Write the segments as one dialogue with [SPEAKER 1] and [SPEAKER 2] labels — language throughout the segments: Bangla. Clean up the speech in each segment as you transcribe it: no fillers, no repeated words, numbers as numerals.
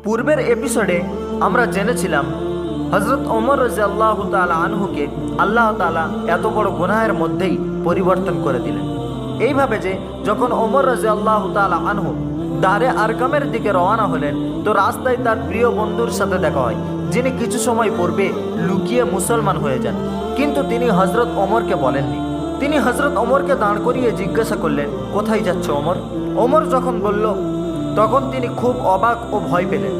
[SPEAKER 1] পূর্বের এপিসোডে আমরা জেনেছিলাম হযরত ওমর রাদিয়াল্লাহু তাআলা আনহুকে আল্লাহ তাআলা এত বড় গুনাহের মধ্যেই পরিবর্তন করে দিলেন। এইভাবে যে যখন ওমর রাদিয়াল্লাহু তাআলা আনহু দারে আরকামের দিকে রওনা হলেন, তো রাস্তায় তার প্রিয় বন্ধুর সাথে দেখা হয়, যিনি কিছু সময় পূর্বে লুকিয়ে মুসলমান হয়ে যান। কিন্তু তিনি হযরত ওমরকে বলেননি। তিনি হযরত ওমরকে দাঁড় করিয়ে জিজ্ঞাসা করলেন, কোথায় যাচ্ছ ওমর? ওমর যখন বলল, তখন তিনি খুব অবাক ও ভয় পেলেন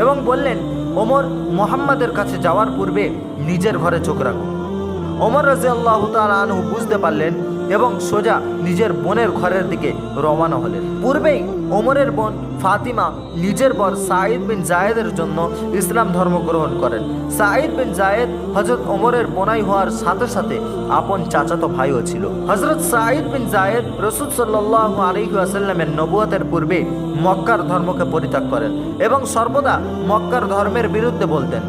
[SPEAKER 1] এবং বললেন, ওমর, মুহাম্মাদের কাছে যাওয়ার পূর্বে নিজের ঘরে চোখ রাখো। ওমর রাদিয়াল্লাহু তাআলা আনহু বুঝতে পারলেন এবং সোজা নিজের বোনের ঘরের দিকে রওনা হলেন। পূর্বেই ওমরের বোন ফাতিমা নিজের বর সাঈদ বিন জায়েদের জন্য ইসলাম ধর্ম গ্রহণ করেন। সাঈদ বিন জায়েদ হযরত ওমরের বোনাই হওয়ার সাথে সাথে আপন চাচাতো ভাইও ছিল। হযরত সাঈদ বিন জায়েদ রাসূল সাল্লাল্লাহু আলাইহি ওয়াসাল্লামের নবুয়তের পূর্বে মক্কার ধর্মকে পরিত্যাগ করেন এবং সর্বদা মক্কার ধর্মের বিরুদ্ধে বলতেন।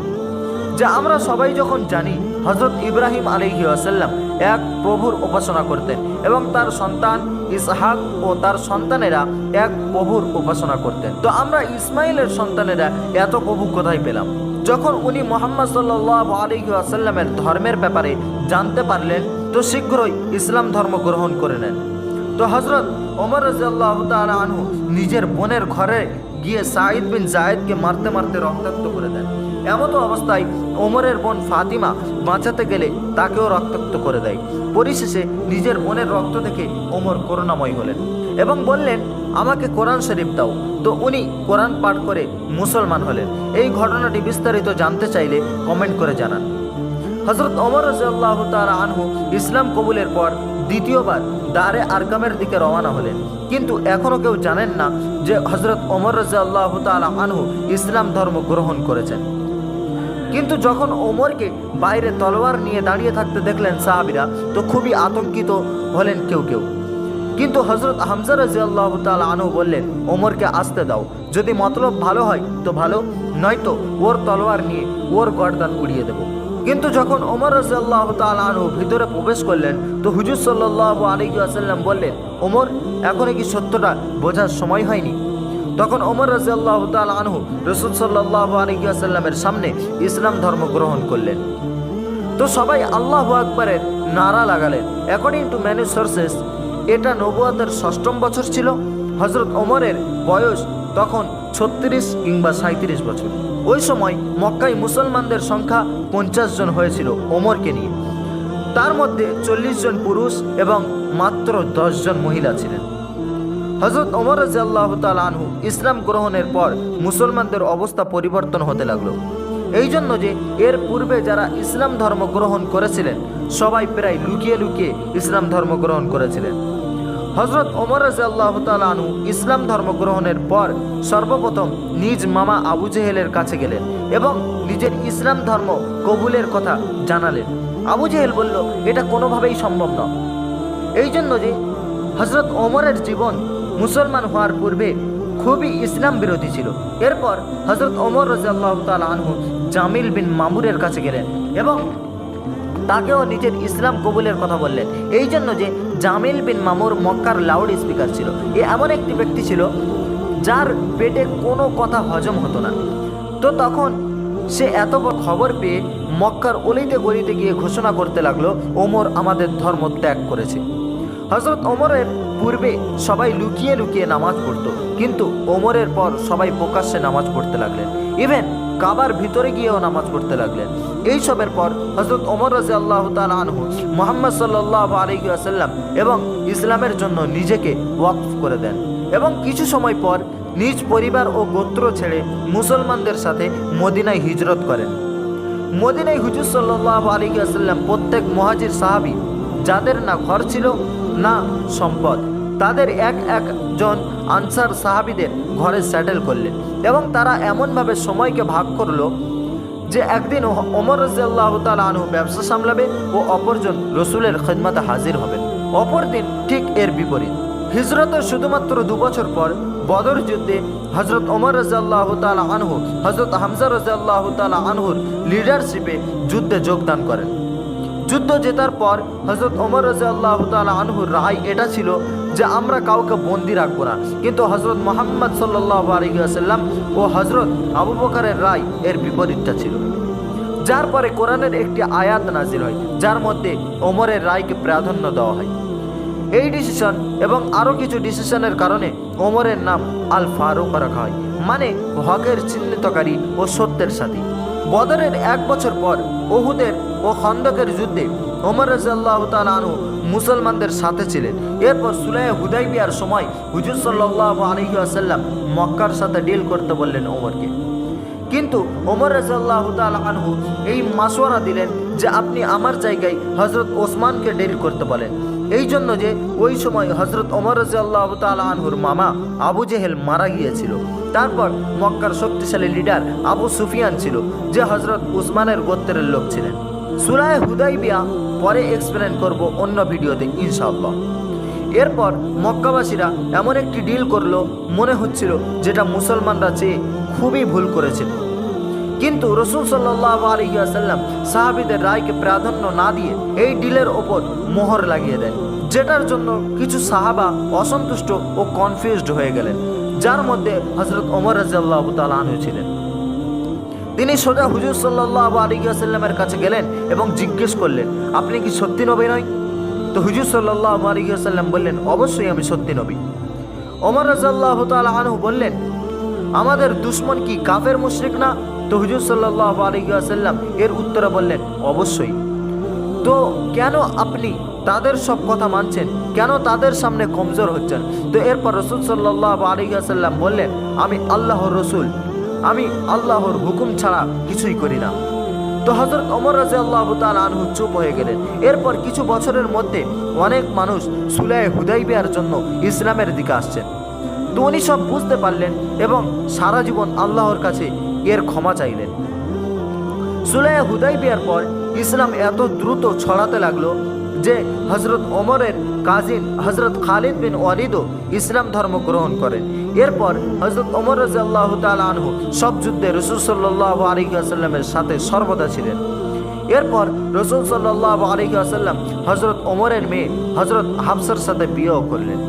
[SPEAKER 1] যে আমরা সবাই যখন জানি হযরত ইব্রাহিম আলাইহিস সালাম এক প্রভুর উপাসনা করতেন এবং তার সন্তান ইসহাক ও তার সন্তানেরা এক প্রভুর উপাসনা করতেন, তো আমরা ইসমাইলের সন্তানেরা এত প্রভু কোথায় পেলাম? যখন উনি মুহাম্মদ সাল্লাল্লাহু আলাইহি ওয়াসাল্লামের ধর্মের ব্যাপারে জানতে পারলেন, তো শীঘ্রই ইসলাম ধর্ম গ্রহণ করে নেন। তো হযরত ওমর রাদিয়াল্লাহু তাআলা আনহু নিজের বোনের ঘরে গিয়ে সাঈদ বিন জায়েদকে মারতে মারতে রক্তাক্ত করে দেন। এমত অবস্থায় ওমরের বোন ফাতিমা বাঁচাতে গেলে তাকেও রক্তাক্ত করে দেয়। পরিশেষে নিজের বোনের রক্ত দেখে ওমর করুণাময় হলেন এবং বললেন, আমাকে কোরআন শরীফ দাও। তো উনি কোরআন পাঠ করে মুসলমান হলেন। এই ঘটনাটি বিস্তারিত জানতে চাইলে কমেন্ট করে জানান। হযরত ওমর রাদিয়াল্লাহু তাআলা আনহু ইসলাম কবুলের পর দ্বিতীয়বার দারে আরকামের দিকে রওনা হলেন, কিন্তু এখনও কেউ জানেন না যে হযরত ওমর রাদিয়াল্লাহু তাআলা আনহু ইসলাম ধর্ম গ্রহণ করেছেন। কিন্তু যখন ওমরকে বাইরে তলোয়ার নিয়ে দাঁড়িয়ে থাকতে দেখলেন সাহাবীরা, তো খুবই আতঙ্কিত হলেন কেউ কেউ। কিন্তু হযরত হামজা রাদিয়াল্লাহু তাআলা আনহু বললেন, ওমরকে আসতে দাও, যদি মতলব ভালো হয় তো ভালো, নয়তো ওর তলোয়ার নিয়ে ওর গর্দান উড়িয়ে দেব। কিন্তু যখন ওমর রাদিয়াল্লাহু তাআলা আনহু ভিতরে প্রবেশ করলেন, তো হুজুর সাল্লাল্লাহু আলাইহি ওয়াসাল্লাম বললেন, ওমর, এখনো কি সত্যটা বোঝার সময় হয়নি? তখন ওমর রাদিয়াল্লাহু তাআলা আনহু রাসূল সাল্লাল্লাহু আলাইহি ওয়াসাল্লামের সামনে ইসলাম ধর্ম গ্রহণ করলেন। তো সবাই আল্লাহু আকবারের নারা লাগালেন। অ্যাকর্ডিং টু ম্যানি সোর্সেস, এটা নবুয়তের 6ম বছর ছিল। হযরত ওমরের বয়স তখন 36 কিংবা 37 বছর। ওই সময় মক্কায় মুসলমানদের সংখ্যা 50 জন হয়েছিল ওমরকে নিয়ে। তার মধ্যে 40 জন পুরুষ এবং মাত্র 10 জন মহিলা ছিলেন। হযরত ওমর রাদিয়াল্লাহু তাআলা আনহু ইসলাম গ্রহণের পর মুসলমানদের অবস্থা পরিবর্তন হতে লাগলো। এই জন্য যে এর পূর্বে যারা ইসলাম ধর্ম গ্রহণ করেছিলেন, সবাই প্রায় লুকিয়ে লুকিয়ে ইসলাম ধর্ম গ্রহণ করেছিলেন। হযরত ওমর রাদিয়াল্লাহু তাআলা আনহু ইসলাম ধর্ম গ্রহণের পর সর্বপ্রথম নিজ মামা আবু জেহেলের কাছে গেলেন এবং নিজের ইসলাম ধর্ম কবুলের কথা জানালেন। আবু জেহেল বলল, এটা কোনোভাবেই সম্ভব নয়। এই জন্য যে হযরত ওমরের জীবন মুসলমান হওয়ার পূর্বে খুবই ইসলাম বিরোধী ছিল। এরপর হযরত ওমর রাদিয়াল্লাহু তাআলা আনহু জামিল বিন মামুরের কাছে গেলেন এবং তাকেও নিজের ইসলাম কবুলের কথা বললেন। এই জন্য যে জামিল বিন মামুর মক্কার লাউড স্পিকার ছিল। এ এমন একটি ব্যক্তি ছিল যার পেটে কোনো কথা হজম হতো না। তো তখন সে এত বড় খবর পেয়ে মক্কার অলিতে গলিতে গিয়ে ঘোষণা করতে লাগলো, ওমর আমাদের ধর্ম ত্যাগ করেছে। হযরত ওমরের পূর্বে সবাই লুকিয়ে লুকিয়ে নামাজ পড়তো, কিন্তু ওমরের পর সবাই প্রকাশ্যে নামাজ পড়তে লাগলেন। ইভেন কাবার ভিতরে গিয়েও নামাজ পড়তে লাগলেন। এই সবের পর হযরত ওমর রাদিয়াল্লাহু তাআলা আনহু মুহাম্মদ সাল্লাল্লাহু আলাইহি ওয়াসাল্লাম এবং ইসলামের জন্য নিজেকে ওয়াকফ করে দেন এবং কিছু সময় পর নিজ পরিবার ও গোত্র ছেড়ে মুসলমানদের সাথে মদিনায় হিজরত করেন। মদিনায় হুজুর সাল্লাল্লাহু আলাইহি ওয়াসাল্লাম প্রত্যেক মুহাজির সাহাবী যাদের না ঘর ছিল না সম্পদ, তাদের একজন আনসার সাহাবীদের ঘরে সেটেল করলেন এবং তারা এমনভাবে সময়কে ভাগ করলো যে একদিন ওমর রাদিয়াল্লাহু তাআলা আনহু ব্যবসা সামলাবে ও অপরজন রসুলের খিদমতে হাজির হবেন। অপর দিন ঠিক এর বিপরীত। হিজরতের শুধুমাত্র 2 বছর পর বদর যুদ্ধে হযরত ওমর রাদিয়াল্লাহু তাআলা আনহু হযরত হামজা রাদিয়াল্লাহু তাআলা আনহুর লিডারশিপে যুদ্ধে যোগদান করেন। যুদ্ধ জেতার পর হযরত ওমর রাদিয়াল্লাহু তাআলা আনহুর রায় এটা ছিল যে আমরা কাউকে বন্দি রাখবো না, কিন্তু হযরত মুহাম্মদ সাল্লাল্লাহু আলাইহি ওয়াসাল্লাম ও হযরত আবু বকরের রায় এর বিপরীতটা ছিল। যার পরে কোরআনের একটি আয়াত নাজিল হয় যার মধ্যে ওমরের রায়কে প্রাধান্য দেওয়া হয়। এই ডিসিশন এবং আরও কিছু ডিসিশনের কারণে ওমরের নাম আল ফারুক রাখা হয়, মানে হকের চিহ্নিতকারী ও সত্যের সাথী। বদরের 1 বছর পর উহুদের ও খন্দকের যুদ্ধে ওমর রাদিয়াল্লাহু তাআলা আনহু মুসলমানদের সাথে ছিলেন। এরপর সুলাহ হুদাইবিয়ার সময় হুজুর সাল্লাল্লাহু আলাইহি ওয়াসাল্লাম মক্কার সাথে ডিল করতে বললেন ওমরকে, কিন্তু ওমর রাদিয়াল্লাহু তাআলা আনহু এই মাশওয়ারা দিলেন যে আপনি আমার জায়গায় হযরত ওসমানকে ডিল করতে বলেন। এই জন্য যে ওই সময় হযরত ওমর রাদিয়াল্লাহু তাআলা আনহুর মামা আবু জেহেল মারা গিয়েছিল। তারপর মক্কার শক্তিশালী লিডার আবু সুফিয়ান ছিল, যে হযরত উসমানের গোত্রের লোক ছিলেন। সূরা হুদাইবিয়া পরে এক্সপ্লেন করব অন্য ভিডিওতে ইনশাআল্লাহ। এরপর মক্কাবাসীরা এমন একটি ডিল করলো মনে হচ্ছিল যেটা মুসলমানরা চেয়ে খুবই ভুল করেছিল, কিন্তু রাসূল সাল্লাল্লাহু আলাইহি ওয়াসাল্লাম সাহাবীদের রায়কে প্রাধান্য না দিয়ে এই ডিলের ওপর মোহর লাগিয়ে দেন, যেটার জন্য কিছু সাহাবা অসন্তুষ্ট ও কনফিউজড হয়ে গেলেন, যার মধ্যে হযরত ওমর রাদিয়াল্লাহু তাআলা আনহু ছিলেন। তিনি সোজা হুজুর সাল্লাল্লাহু আলাইহি ওয়াসাল্লামের কাছে গেলেন এবং জিজ্ঞেস করলেন, আপনি কি সত্যি নবী নয়? তো হুজুর সাল্লাল্লাহু আলাইহি ওয়াসাল্লাম বললেন, অবশ্যই আমি সত্যি নবী। ওমর রাদিয়াল্লাহু তাআলা আনহু বললেন, আমাদের দুশমন কি কাফের মুশরিক না? তো হুজুর সাল্লাল্লাহু আলাইহি ওয়াসাল্লাম এর উত্তরে বললেন, অবশ্যই। তো কেন আপনি তাদের সব কথা মানছেন, কেন তাদের সামনে কমজোর হচ্ছেন? তো এরপর রাসূল সাল্লাল্লাহু আলাইহি ওয়াসাল্লাম বললেন, আমি আল্লাহর রাসূল, আমি আল্লাহর হুকুম ছাড়া কিছুই করি না। তো হযরত ওমর রাদিয়াল্লাহু তাআলা আনহু চুপ হয়ে গেলেন। এরপর কিছু বছরের মধ্যে অনেক মানুষ সুলাহ হুদাইবিয়ার জন্য ইসলামের দিকে আসছেন। তো উনি সব বুঝতে পারলেন এবং সারা জীবন আল্লাহর কাছে এর ক্ষমা চাইলেন। সুলাহ হুদাইবিয়ার পর ইসলাম এত দ্রুত ছড়াতে লাগলো যে হযরত ওমরের কাজিন হযরত খালিদ বিন ওয়ালিদও ইসলাম ধর্ম গ্রহণ করেন। এরপর হযরত ওমর রাদিয়াল্লাহু তাআলা আনহু সব যুদ্ধে রাসূল সাল্লাল্লাহু আলাইহি ওয়াসাল্লামের সাথে সর্বদা ছিলেন। এরপর রাসূল সাল্লাল্লাহু আলাইহি ওয়াসাল্লাম হযরত ওমরের মেয়ে হযরত হাফসার সাথে বিয়ে করলেন।